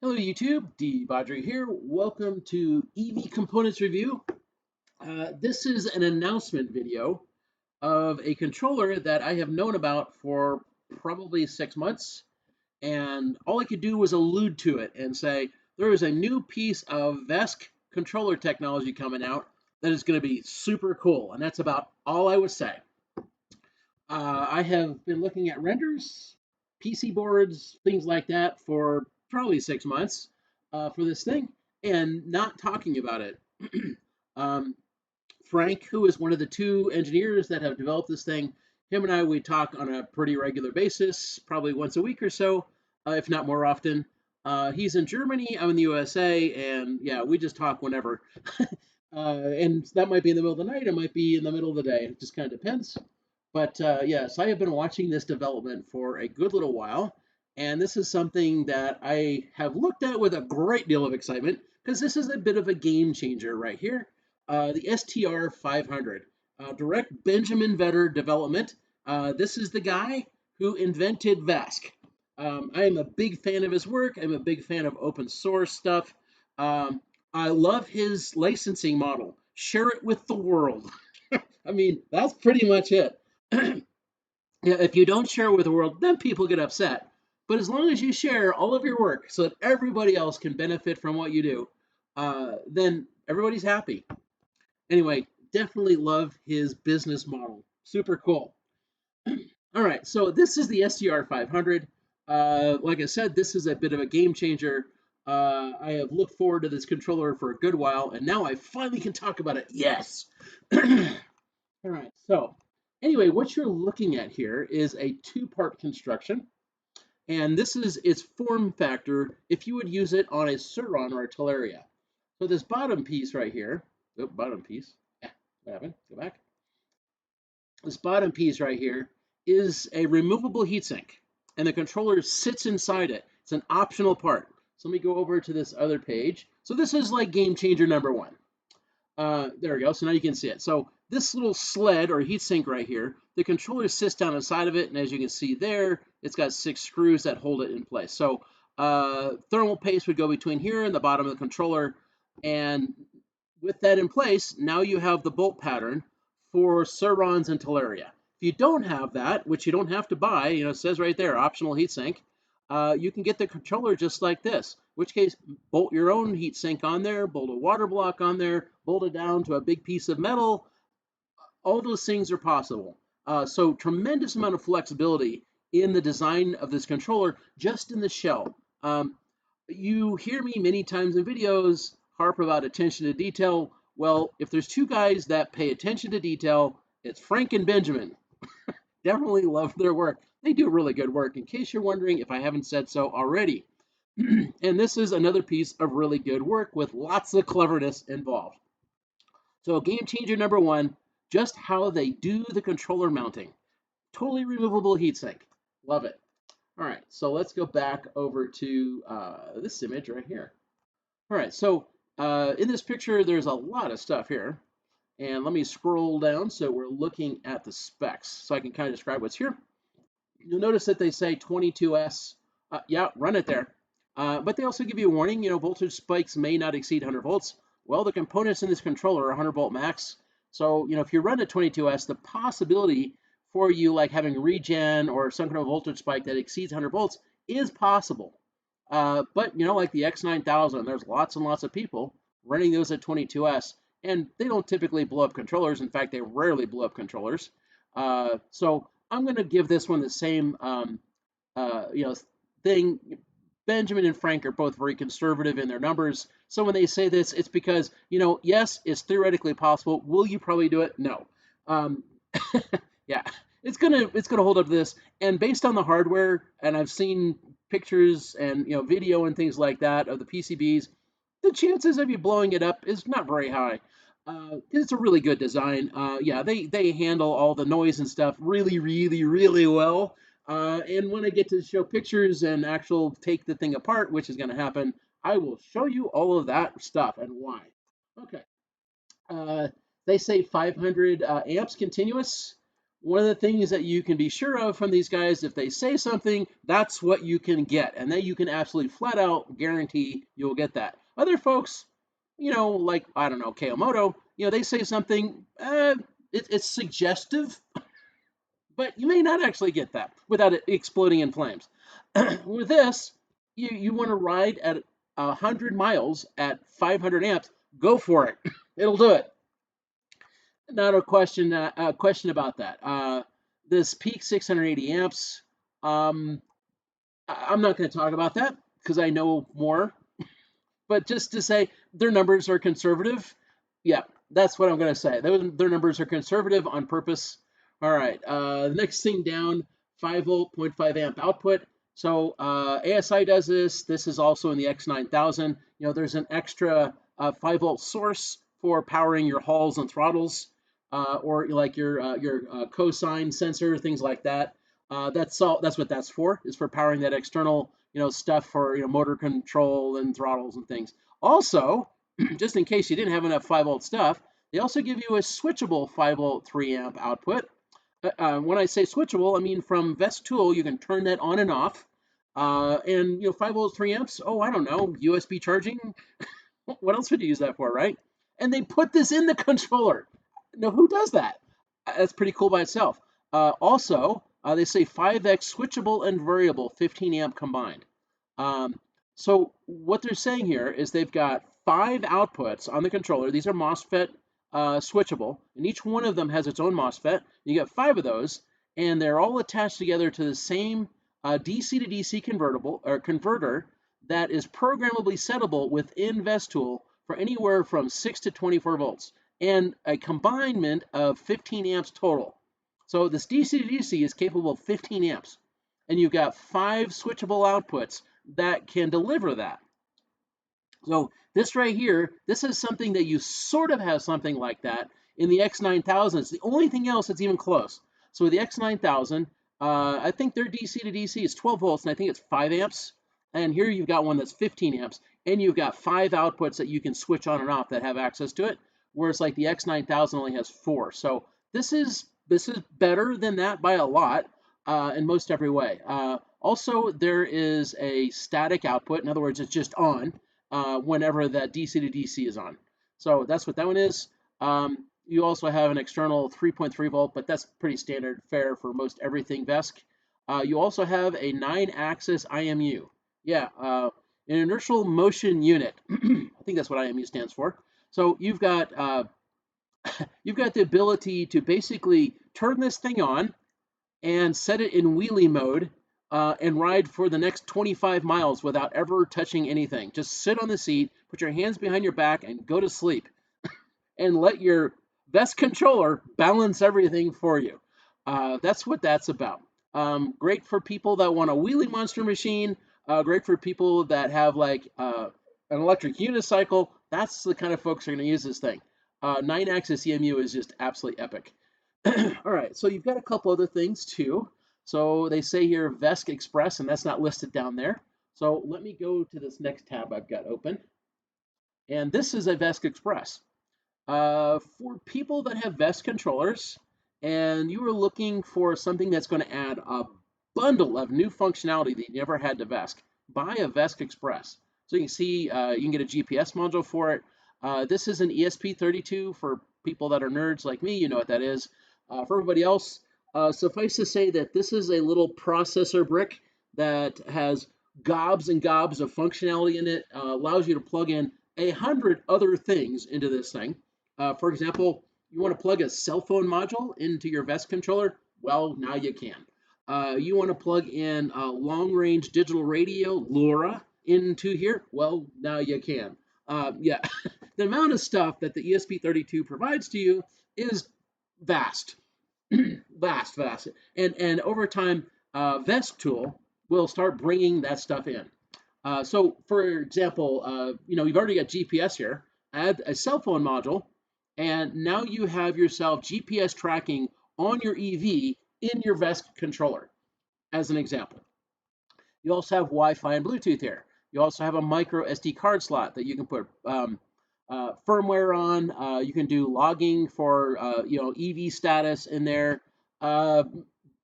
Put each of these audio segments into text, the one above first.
Hello YouTube, De-bodgery here. Welcome to EV Components Review. This is an announcement video of a controller that I have known about for probably 6 months, and all I could do was allude to it and say there is a new piece of Vesque controller technology coming out that is going to be super cool, and that's about all I would say. I have been looking at renders, PC boards, things like that for probably 6 months for this thing and not talking about it. um, Frank, who is one of the two engineers that have developed this thing, him and I, we talk on a pretty regular basis, probably once a week or so, if not more often. He's in Germany, I'm in the USA, and yeah, we just talk whenever. And that might be in the middle of the night, it might be in the middle of the day, it just kind of depends. But yes, I have been watching this development for a good little while, and this is something that I have looked at with a great deal of excitement because this is a bit of a game changer right here. The STR 500, direct Benjamin Vetter development. This is the guy who invented Vesque. I am a big fan of his work. I'm a big fan of open source stuff. Um, I love his licensing model. Share it with the world. I mean, that's pretty much it. Yeah, if you don't share with the world, then people get upset. But as long as you share all of your work so that everybody else can benefit from what you do, then everybody's happy. Anyway, definitely love his business model. Super cool. All right, so this is the STR 500. Like I said, this is a bit of a game changer. I have looked forward to this controller for a good while, and now I finally can talk about it. Yes. All right, so anyway, what you're looking at here is a two-part construction, and this is its form factor if you would use it on a Suron or a Teleria. So this bottom piece right here, oh, bottom piece, what happened? Go back. This bottom piece right here is a removable heatsink, and the controller sits inside it. It's an optional part. So let me go over to this other page. So this is like game changer number one. There we go. So now you can see it. So this little sled or heatsink right here, the controller sits down inside of it, and as you can see there, it's got 6 screws that hold it in place. So thermal paste would go between here and the bottom of the controller, and with that in place, now you have the bolt pattern for Surons and Teleria. If you don't have that, which you don't have to buy, it says right there, optional heatsink, you can get the controller just like this, in which case bolt your own heatsink on there, bolt a water block on there, bolt it down to a big piece of metal. All those things are possible. So tremendous amount of flexibility in the design of this controller, just in the shell. You hear me many times in videos harp about attention to detail. Well, if there's two guys that pay attention to detail, it's Frank and Benjamin. Definitely love their work. They do really good work, in case you're wondering if I haven't said so already. And this is another piece of really good work with lots of cleverness involved. So game changer number one, just how they do the controller mounting. Totally removable heatsink. Love it. All right, so let's go back over to this image right here. All right, so in this picture, there's a lot of stuff here. And let me scroll down so we're looking at the specs so I can kind of describe what's here. You'll notice that they say 22S. Yeah, run it there. But they also give you a warning, voltage spikes may not exceed 100 volts. Well, the components in this controller are 100 volt max. So, if you run at 22S, the possibility for you like having regen or some kind of voltage spike that exceeds 100 volts is possible. But, like the X9000, there's lots and lots of people running those at 22S, and they don't typically blow up controllers. In fact, they rarely blow up controllers. So I'm going to give this one the same, thing. Benjamin and Frank are both very conservative in their numbers. So when they say this, it's because, yes, it's theoretically possible. Will you probably do it? No. Um, yeah, it's gonna hold up to this. And based on the hardware, and I've seen pictures and video and things like that of the PCBs, the chances of you blowing it up is not very high. It's a really good design. Yeah, they handle all the noise and stuff really, really, really well. And when I get to show pictures and actual take the thing apart, which is going to happen, I will show you all of that stuff and why. Okay. Uh, they say 500 amps continuous. one of the things that you can be sure of from these guys, if they say something, that's what you can get. And then you can absolutely flat out guarantee you'll get that. Other folks, like, I don't know, Kawamoto, they say something, it's suggestive, but you may not actually get that without it exploding in flames. With this, you want to ride at 100 miles at 500 amps, go for it. It'll do it. Not a question about that. This peak 680 amps. Um, I'm not going to talk about that because I know more. But just to say their numbers are conservative, yeah, that's what I'm going to say. Their numbers are conservative on purpose. All right, the next thing down, 5 volt, 0.5 amp output. So ASI does this. This is also in the X9000. There's an extra 5 volt source for powering your hulls and throttles, or like your cosine sensor, things like that. That's all. That's what that's for. Is for powering that external stuff for motor control and throttles and things. Also, just in case you didn't have enough 5 volt stuff, they also give you a switchable 5 volt 3 amp output. When I say switchable, I mean from Vesque Tool you can turn that on and off. And 5 volt 3 amps. Oh, I don't know, USB charging. What else would you use that for, right? And they put this in the controller. Now, who does that? That's pretty cool by itself. Also, they say 5x switchable and variable, 15 amp combined. Um, so what they're saying here is they've got 5 outputs on the controller. These are MOSFET switchable, and each one of them has its own MOSFET. You get 5 of those, and they're all attached together to the same DC to DC converter that is programmably settable within Vesque Tool for anywhere from 6 to 24 volts, and a combined of 15 amps total. So this DC to DC is capable of 15 amps, and you've got 5 switchable outputs that can deliver that. So this right here, this is something that you sort of have something like that in the X9000. It's the only thing else that's even close. So with the X9000, I think their DC to DC is 12 volts, and I think it's 5 amps. And here you've got one that's 15 amps, and you've got 5 outputs that you can switch on and off that have access to it, whereas like the X9000 only has 4. So this is better than that by a lot in most every way. Also, there is a static output. In other words, it's just on whenever that DC to DC is on. So that's what that one is. You also have an external 3.3 volt, but that's pretty standard fare for most everything Vesque. You also have a 9-axis IMU. Yeah, an inertial motion unit. I think that's what IMU stands for. So you've got the ability to basically turn this thing on and set it in wheelie mode and ride for the next 25 miles without ever touching anything. Just sit on the seat, put your hands behind your back, and go to sleep. And let your Vesque controller balance everything for you. That's what that's about. Great for people that want a wheelie monster machine. Great for people that have like an electric unicycle. That's the kind of folks who are going to use this thing. 9-axis EMU is just absolutely epic. All right, so you've got a couple other things too. So they say here Vesque Express, and that's not listed down there. So let me go to this next tab I've got open. And this is a Vesque Express. For people that have Vesque controllers and you are looking for something that's going to add a bundle of new functionality that you never had to Vesque, buy a Vesque Express. So you can see you can get a GPS module for it. This is an ESP32 for people that are nerds like me. You know what that is. For everybody else, suffice to say that this is a little processor brick that has gobs and gobs of functionality in it. Allows you to plug in 100 other things into this thing. For example, you want to plug a cell phone module into your Vesque controller? Well, now you can. You want to plug in a long-range digital radio, LoRa, into here? Well, now you can. Yeah, the amount of stuff that the ESP32 provides to you is vast. vast. And over time, Vesque Tool will start bringing that stuff in. So, for example, you've already got GPS here. Add a cell phone module, and now you have yourself GPS tracking on your EV in your Vesque controller, as an example. You also have Wi-Fi and Bluetooth here. You also have a micro SD card slot that you can put firmware on. You can do logging for EV status in there. Uh,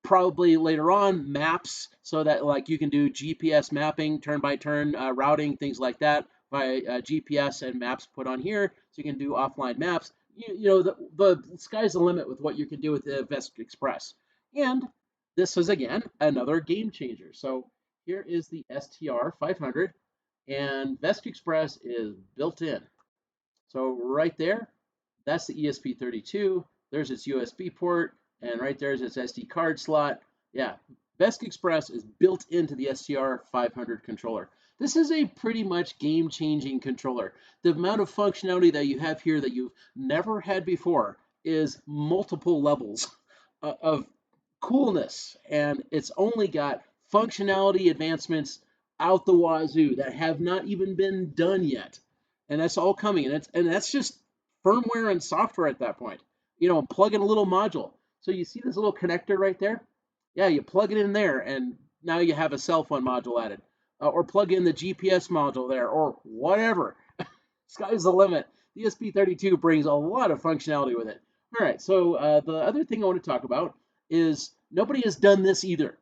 Probably later on, maps, so that like you can do GPS mapping, turn by turn routing, things like that by GPS and maps put on here. So you can do offline maps. You know, the sky's the limit with what you can do with the Vesque Express. And this is again another game changer. So here is the STR 500, and Vesque Express is built in. So right there, that's the ESP32. There's its USB port, and right there's its SD card slot. Yeah, Vesque Express is built into the STR 500 controller. This is a pretty much game-changing controller. The amount of functionality that you have here that you've never had before is multiple levels of coolness, and it's only got functionality advancements out the wazoo that have not even been done yet, and that's all coming, and that's just firmware and software at that point. You know, plug in a little module. So you see this little connector right there? Yeah, you plug it in there, and now you have a cell phone module added, or plug in the GPS module there, or whatever. Sky's the limit. The ESP32 brings a lot of functionality with it. All right, so the other thing I want to talk about is nobody has done this either.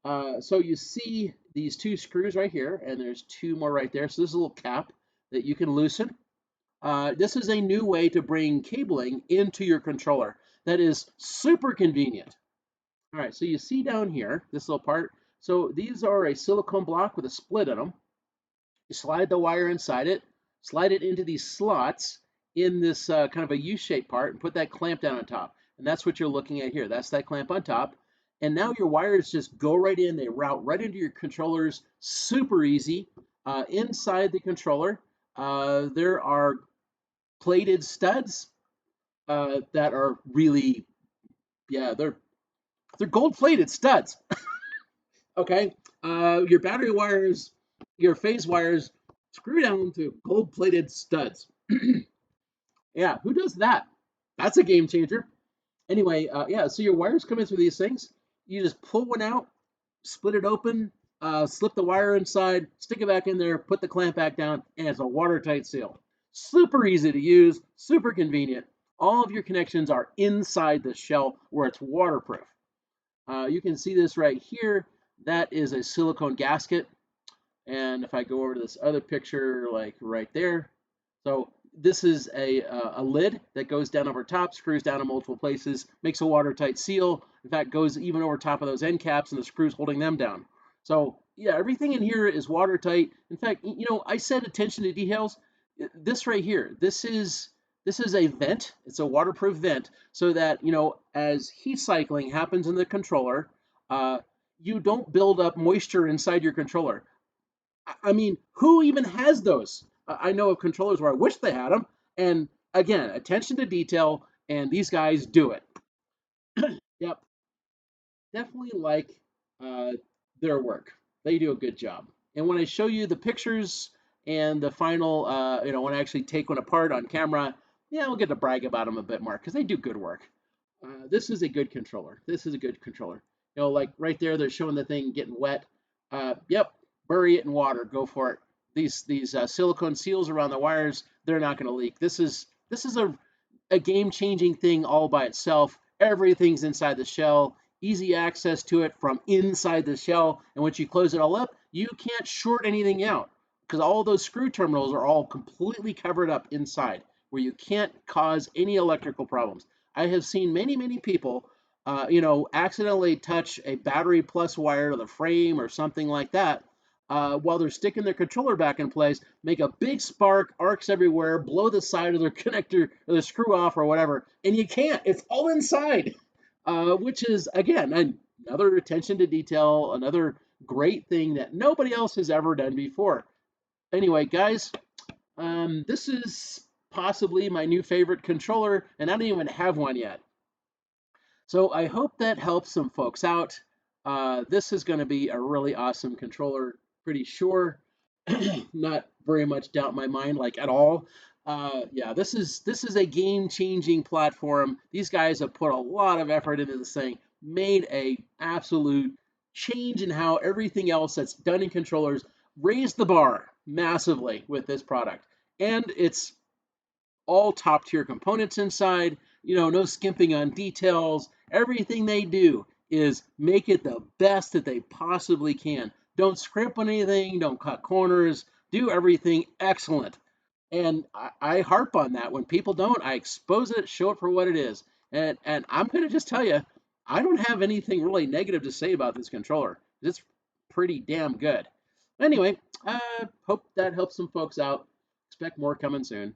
So you see these two screws right here, and there's two more right there. So this is a little cap that you can loosen. This is a new way to bring cabling into your controller that is super convenient. All right, so you see down here, this little part. So these are a silicone block with a split in them. You slide the wire inside it, slide it into these slots in this kind of a U-shaped part, and put that clamp down on top. And that's what you're looking at here. That's that clamp on top. And now your wires just go right in. They route right into your controllers. Super easy. Inside the controller, there are plated studs that are really, yeah, they're gold plated studs. Okay, your battery wires, your phase wires, screw down to gold plated studs. Yeah, who does that? That's a game changer. Anyway, yeah, so your wires come in through these things. You just pull one out, split it open, slip the wire inside, stick it back in there, put the clamp back down, and it's a watertight seal. Super easy to use, super convenient. All of your connections are inside the shell where it's waterproof. You can see this right here. That is a silicone gasket. And if I go over to this other picture, like right there, so this is a lid that goes down over top, screws down in multiple places, makes a watertight seal. In fact, goes even over top of those end caps and the screws holding them down. So yeah, everything in here is watertight. In fact, you know, I said attention to details. This right here, this is a vent. It's a waterproof vent, so that you know as heat cycling happens in the controller, uh, you don't build up moisture inside your controller. I mean, who even has those? I know of controllers where I wish they had them. And again, attention to detail, and these guys do it. Yep, definitely like uh, their work. They do a good job. And when I show you the pictures and the final, you know, when I actually take one apart on camera, yeah, we'll get to brag about them a bit more because they do good work. This is a good controller. This is a good controller. You know, like right there, they're showing the thing getting wet. Yep, bury it in water. Go for it. These silicone seals around the wires, they're not going to leak. This is a game-changing thing all by itself. Everything's inside the shell, easy access to it from inside the shell, and once you close it all up, you can't short anything out because all those screw terminals are all completely covered up inside where you can't cause any electrical problems. I have seen many people, you know, accidentally touch a battery plus wire to the frame or something like that, while they're sticking their controller back in place, make a big spark, arcs everywhere, blow the side of their connector or the screw off or whatever, and you can't. It's all inside, which is, again, another attention to detail, another great thing that nobody else has ever done before. Anyway, guys, this is possibly my new favorite controller, and I don't even have one yet. So I hope that helps some folks out. This is going to be a really awesome controller, pretty sure. Not very much doubt in my mind, like at all. Yeah, this is a game-changing platform. These guys have put a lot of effort into this thing, made a absolute change in how everything else that's done in controllers, raised the bar massively with this product. And it's all top tier components inside. no skimping on details. Everything they do is make it the best that they possibly can. Don't scrimp on anything, don't cut corners, do everything excellent. And I harp on that. When people don't, I expose it, show it for what it is. And I'm going to just tell you, I don't have anything really negative to say about this controller. It's pretty damn good. Anyway, hope that helps some folks out. Expect more coming soon.